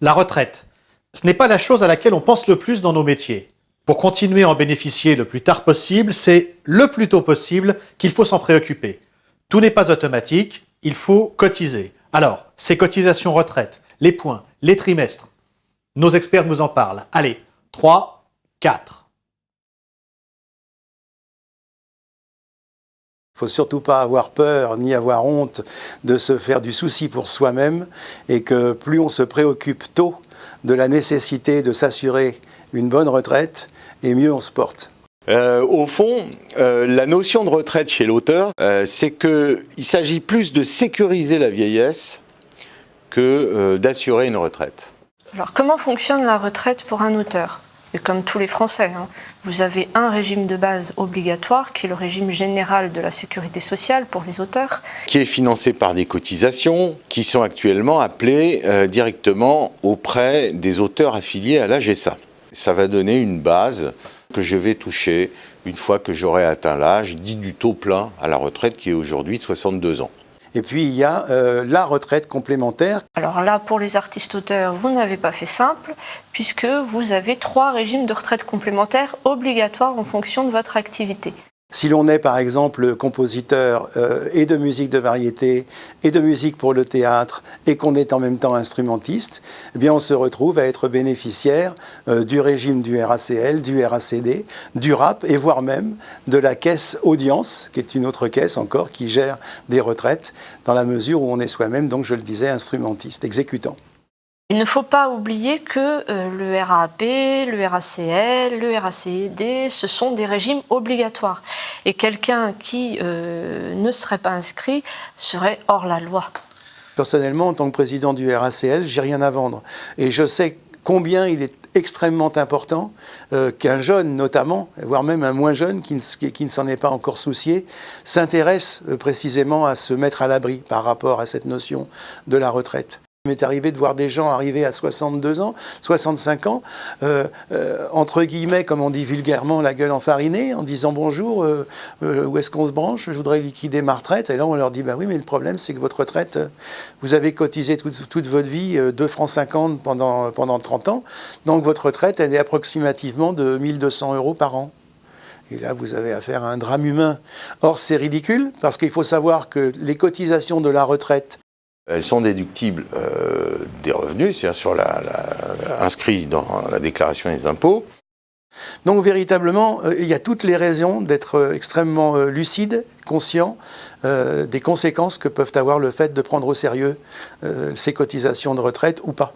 La retraite, ce n'est pas la chose à laquelle on pense le plus dans nos métiers. Pour continuer à en bénéficier le plus tard possible, c'est le plus tôt possible qu'il faut s'en préoccuper. Tout n'est pas automatique, il faut cotiser. Alors, ces cotisations retraite, les points, les trimestres, nos experts nous en parlent. Allez, 3, 4. Il ne faut surtout pas avoir peur ni avoir honte de se faire du souci pour soi-même et que plus on se préoccupe tôt de la nécessité de s'assurer une bonne retraite et mieux on se porte. Au fond, la notion de retraite chez l'auteur, c'est qu'il s'agit plus de sécuriser la vieillesse que d'assurer une retraite. Alors comment fonctionne la retraite pour un auteur ? Et comme tous les Français, vous avez un régime de base obligatoire qui est le régime général de la sécurité sociale pour les auteurs. Qui est financé par des cotisations qui sont actuellement appelées directement auprès des auteurs affiliés à l'AGESA. Ça va donner une base que je vais toucher une fois que j'aurai atteint l'âge dit du taux plein à la retraite qui est aujourd'hui de 62 ans. Et puis il y a la retraite complémentaire. Alors là, pour les artistes-auteurs, vous n'avez pas fait simple, puisque vous avez 3 régimes de retraite complémentaires obligatoires en fonction de votre activité. Si l'on est par exemple compositeur et de musique de variété et de musique pour le théâtre et qu'on est en même temps instrumentiste, eh bien on se retrouve à être bénéficiaire du régime du RACL, du RACD, du RAP et voire même de la caisse audience, qui est une autre caisse encore qui gère des retraites dans la mesure où on est soi-même, donc je le disais, instrumentiste, exécutant. Il ne faut pas oublier que le RAP, le RACL, le RACD, ce sont des régimes obligatoires. Et quelqu'un qui ne serait pas inscrit serait hors la loi. Personnellement, en tant que président du RACL, j'ai rien à vendre. Et je sais combien il est extrêmement important qu'un jeune, notamment, voire même un moins jeune qui ne s'en est pas encore soucié, s'intéresse précisément à se mettre à l'abri par rapport à cette notion de la retraite. Il m'est arrivé de voir des gens arriver à 62 ans, 65 ans, entre guillemets, comme on dit vulgairement, la gueule enfarinée, en disant bonjour, où est-ce qu'on se branche, je voudrais liquider ma retraite. Et là, on leur dit, bah oui, mais le problème, c'est que votre retraite, vous avez cotisé toute votre vie 2,50 francs pendant 30 ans, donc votre retraite, elle est approximativement de 1 200 € par an. Et là, vous avez affaire à un drame humain. Or, c'est ridicule, parce qu'il faut savoir que les cotisations de la retraite, elles sont déductibles des revenus, c'est-à-dire inscrits dans la déclaration des impôts. Donc véritablement, il y a toutes les raisons d'être extrêmement lucide, conscient des conséquences que peuvent avoir le fait de prendre au sérieux ces cotisations de retraite ou pas.